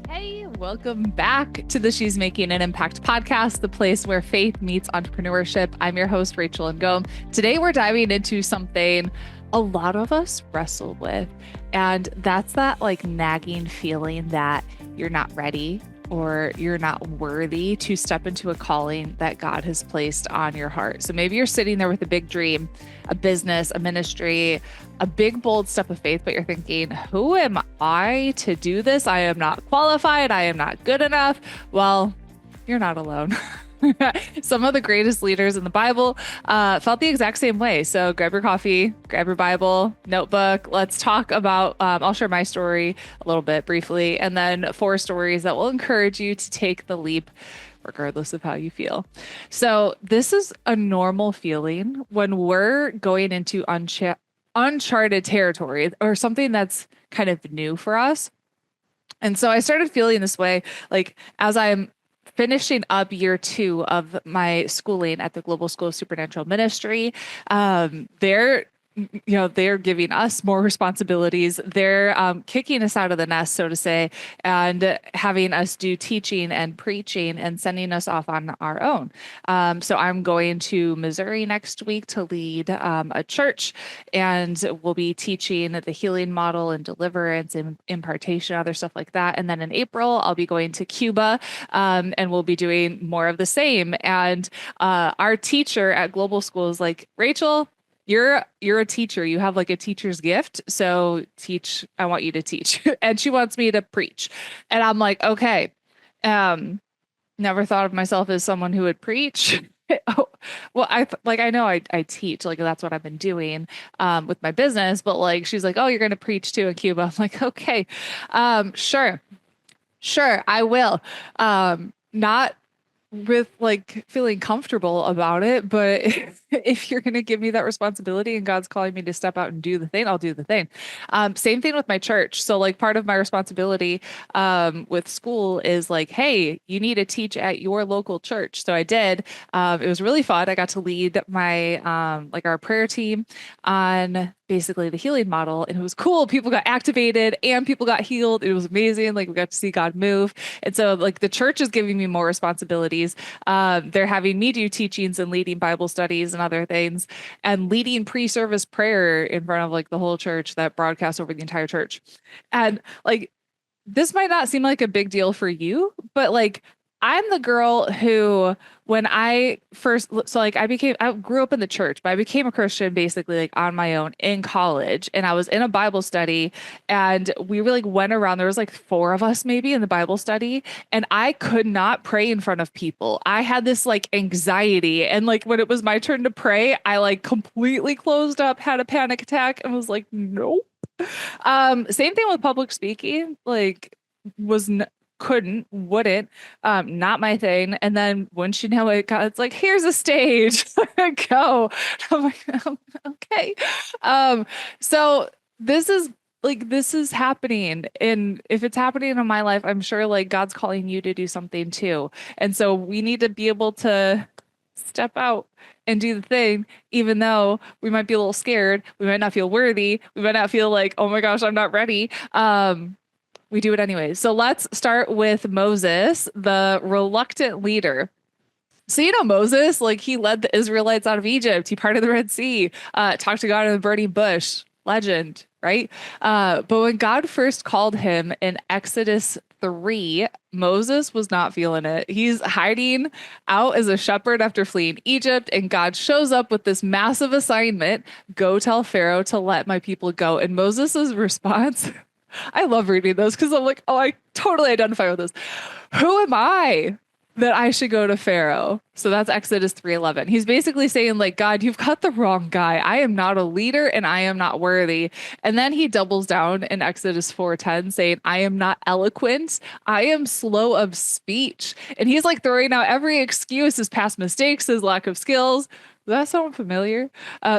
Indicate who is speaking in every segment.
Speaker 1: Hey, welcome back to the She's Making an Impact podcast, the place where faith meets entrepreneurship. I'm your host, Rachel Ngom. Today, we're diving into something a lot of us wrestle with, and that's that like nagging feeling that you're not ready or you're not worthy to step into a calling that God has placed on your heart. So maybe you're sitting there with a big dream, a business, a ministry, a big, bold step of faith, but you're thinking, who am I to do this? I am not qualified. I am not good enough. Well, you're not alone. Some of the greatest leaders in the Bible felt the exact same way. So grab your coffee, grab your Bible, notebook. Let's talk about, I'll share my story a little bit briefly, and then 4 stories that will encourage you to take the leap regardless of how you feel. So this is a normal feeling when we're going into uncharted territory or something that's kind of new for us. And so I started feeling this way, like as I'm finishing up year 2 of my schooling at the Global School of Supernatural Ministry. They're giving us more responsibilities. They're kicking us out of the nest, so to say, and having us do teaching and preaching and sending us off on our own. So I'm going to Missouri next week to lead a church, and we'll be teaching the healing model and deliverance and impartation, other stuff like that. And then in April, I'll be going to Cuba, and we'll be doing more of the same. And our teacher at Global School is like, Rachel, you're a teacher. You have like a teacher's gift. So teach, I want you to teach. And she wants me to preach. And I'm like, okay. Never thought of myself as someone who would preach. Oh, well, I know I teach, like that's what I've been doing with my business, but like she's like, oh, you're going to preach too in Cuba. I'm like, okay. Sure, I will. Not with like feeling comfortable about it, but if you're going to give me that responsibility and God's calling me to step out and do the thing, I'll do the thing. Same thing with my church. So like part of my responsibility with school is like, hey, you need to teach at your local church. So I did. It was really fun. I got to lead my like our prayer team on basically the healing model, and it was cool. People got activated and people got healed. It was amazing. Like we got to see God move. And so like the church is giving me more responsibilities. They're having me do teachings and leading Bible studies and other things, and leading pre-service prayer in front of like the whole church that broadcasts over the entire church. And like this might not seem like a big deal for you, but like I'm the girl who, when I first, so like I grew up in the church, but I became a Christian basically like on my own in college. And I was in a Bible study, and we really went around. There was like 4 of us maybe in the Bible study, and I could not pray in front of people. I had this like anxiety. And like when it was my turn to pray, I like completely closed up, had a panic attack, and was like, nope. Same thing with public speaking, like was wouldn't, not my thing. And then once you know it, God's like, here's a stage, go. I'm like, okay. So this is happening. And if it's happening in my life, I'm sure like God's calling you to do something too. And so we need to be able to step out and do the thing, even though we might be a little scared. We might not feel worthy. We might not feel like, oh my gosh, I'm not ready. We do it anyways. So let's start with Moses, the reluctant leader. So, you know, Moses, like he led the Israelites out of Egypt. He parted the Red Sea, talked to God in the burning bush. Legend, right? But when God first called him in Exodus 3, Moses was not feeling it. He's hiding out as a shepherd after fleeing Egypt, and God shows up with this massive assignment: go tell Pharaoh to let my people go. And Moses's response, I love reading those because I'm like, oh, I totally identify with this. Who am I that I should go to Pharaoh? So that's Exodus 3:11. He's basically saying like, God, you've got the wrong guy. I am not a leader and I am not worthy. And then he doubles down in Exodus 4:10 saying, I am not eloquent. I am slow of speech. And he's like throwing out every excuse, his past mistakes, his lack of skills. Does that sound familiar?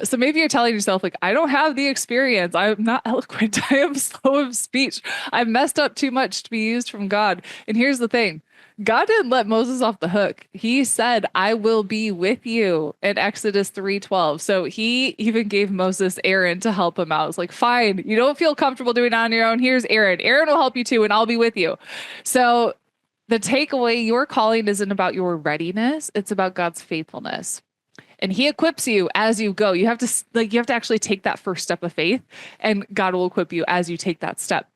Speaker 1: So maybe you're telling yourself, like, I don't have the experience. I'm not eloquent. I am slow of speech. I've messed up too much to be used from God. And here's the thing. God didn't let Moses off the hook. He said, I will be with you in Exodus 3:12. So he even gave Moses Aaron to help him out. It's like, fine, you don't feel comfortable doing it on your own. Here's Aaron. Aaron will help you too, and I'll be with you. So the takeaway, your calling isn't about your readiness, it's about God's faithfulness. And he equips you as you go. You have to actually take that first step of faith, and God will equip you as you take that step.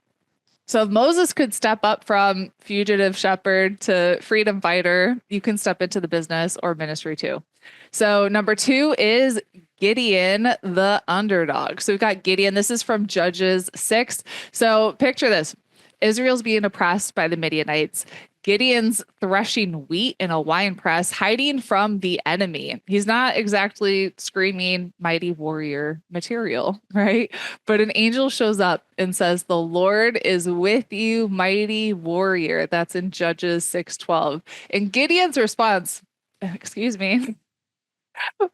Speaker 1: So if Moses could step up from fugitive shepherd to freedom fighter, you can step into the business or ministry too. So number two is Gideon, the underdog. So we've got Gideon. This is from Judges 6. So picture this. Israel's being oppressed by the Midianites. Gideon's threshing wheat in a wine press, hiding from the enemy. He's not exactly screaming mighty warrior material, right? But an angel shows up and says, "The Lord is with you, mighty warrior." That's in Judges 6:12. And Gideon's response, excuse me,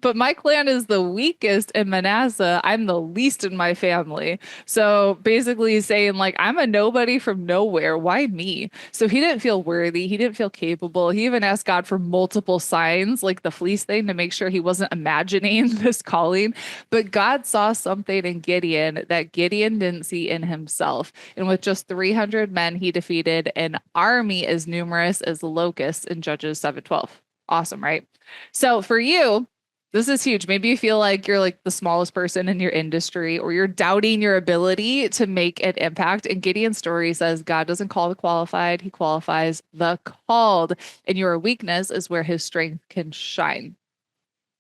Speaker 1: but my clan is the weakest in Manasseh. I'm the least in my family. So basically he's saying like, I'm a nobody from nowhere. Why me? So he didn't feel worthy. He didn't feel capable. He even asked God for multiple signs, like the fleece thing, to make sure he wasn't imagining this calling. But God saw something in Gideon that Gideon didn't see in himself. And with just 300 men, he defeated an army as numerous as locusts in Judges 7:12. Awesome, right? So for you, this is huge. Maybe you feel like you're like the smallest person in your industry, or you're doubting your ability to make an impact. And Gideon's story says God doesn't call the qualified, he qualifies the called. And your weakness is where his strength can shine.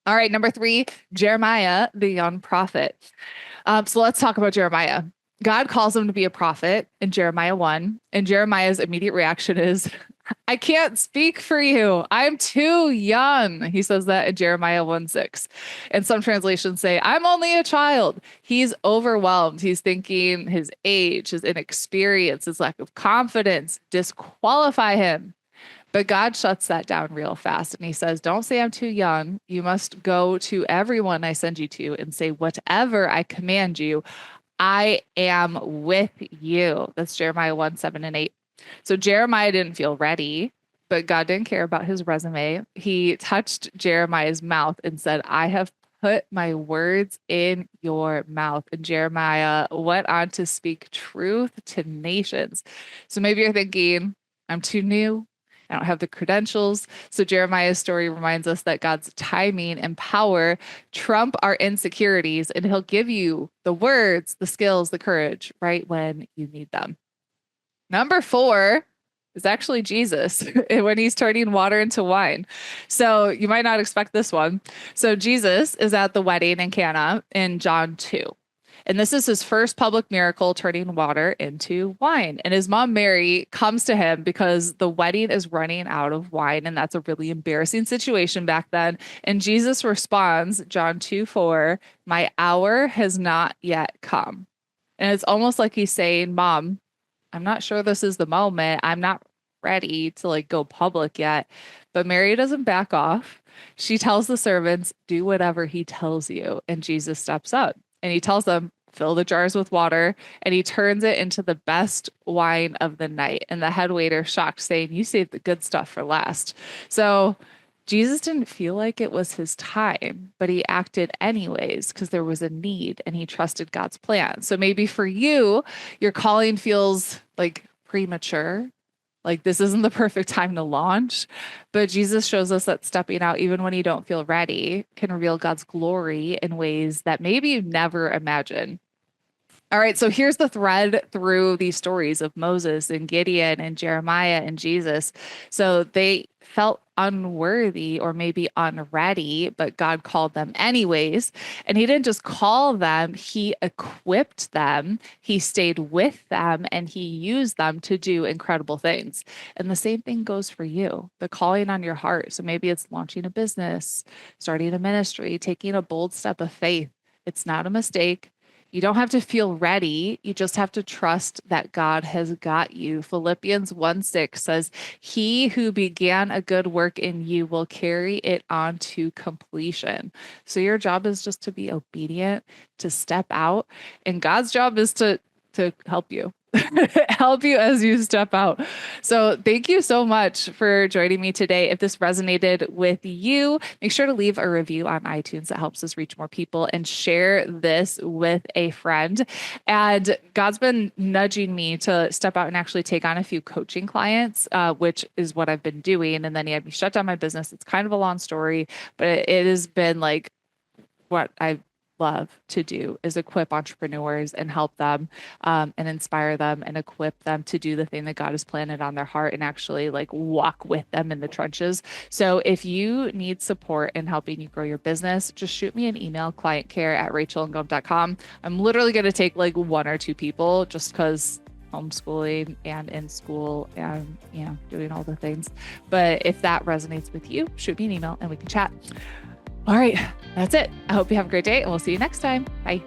Speaker 1: All right, number three, Jeremiah, the young prophet. So let's talk about Jeremiah. God calls him to be a prophet in Jeremiah 1. And Jeremiah's immediate reaction is, I can't speak for you. I'm too young. He says that in Jeremiah 1:6. And some translations say, I'm only a child. He's overwhelmed. He's thinking his age, his inexperience, his lack of confidence disqualify him. But God shuts that down real fast. And he says, don't say I'm too young. You must go to everyone I send you to and say, whatever I command you, I am with you. That's Jeremiah 1:7-8. So Jeremiah didn't feel ready, but God didn't care about his resume. He touched Jeremiah's mouth and said, I have put my words in your mouth. And Jeremiah went on to speak truth to nations. So maybe you're thinking, I'm too new. I don't have the credentials. So Jeremiah's story reminds us that God's timing and power trump our insecurities, and he'll give you the words, the skills, the courage right when you need them. Number four is actually Jesus when he's turning water into wine. So you might not expect this one. So Jesus is at the wedding in Cana in John 2. And this is his first public miracle, turning water into wine. And his mom, Mary, comes to him because the wedding is running out of wine. And that's a really embarrassing situation back then. And Jesus responds, John 2:4, my hour has not yet come. And it's almost like he's saying, Mom, I'm not sure this is the moment. I'm not ready to like go public yet. But Mary doesn't back off. She tells the servants, do whatever he tells you. And Jesus steps up and he tells them, fill the jars with water. And he turns it into the best wine of the night. And the head waiter shocked, saying, you saved the good stuff for last. So Jesus didn't feel like it was his time, but he acted anyways because there was a need and he trusted God's plan. So maybe for you, your calling feels like premature, like this isn't the perfect time to launch. But Jesus shows us that stepping out, even when you don't feel ready, can reveal God's glory in ways that maybe you never imagined. All right, so here's the thread through these stories of Moses and Gideon and Jeremiah and Jesus. So they felt unworthy or maybe unready, but God called them anyways. And he didn't just call them, he equipped them, he stayed with them, and he used them to do incredible things. And the same thing goes for you, the calling on your heart. So maybe it's launching a business, starting a ministry, taking a bold step of faith. It's not a mistake. You don't have to feel ready. You just have to trust that God has got you. Philippians 1:6 says, he who began a good work in you will carry it on to completion. So your job is just to be obedient, to step out, and God's job is to help you. help you as you step out. So thank you so much for joining me today. If this resonated with you, make sure to leave a review on iTunes. That helps us reach more people, and share this with a friend. And God's been nudging me to step out and actually take on a few coaching clients, which is what I've been doing. And then he had me shut down my business. It's kind of a long story, but it has been like what I love to do is equip entrepreneurs and help them, and inspire them and equip them to do the thing that God has planted on their heart, and actually like walk with them in the trenches. So if you need support in helping you grow your business, just shoot me an email, clientcare@rachelngom.com. I'm literally going to take like one or two people just because homeschooling and in school and, doing all the things. But if that resonates with you, shoot me an email and we can chat. All right, that's it. I hope you have a great day, and we'll see you next time. Bye.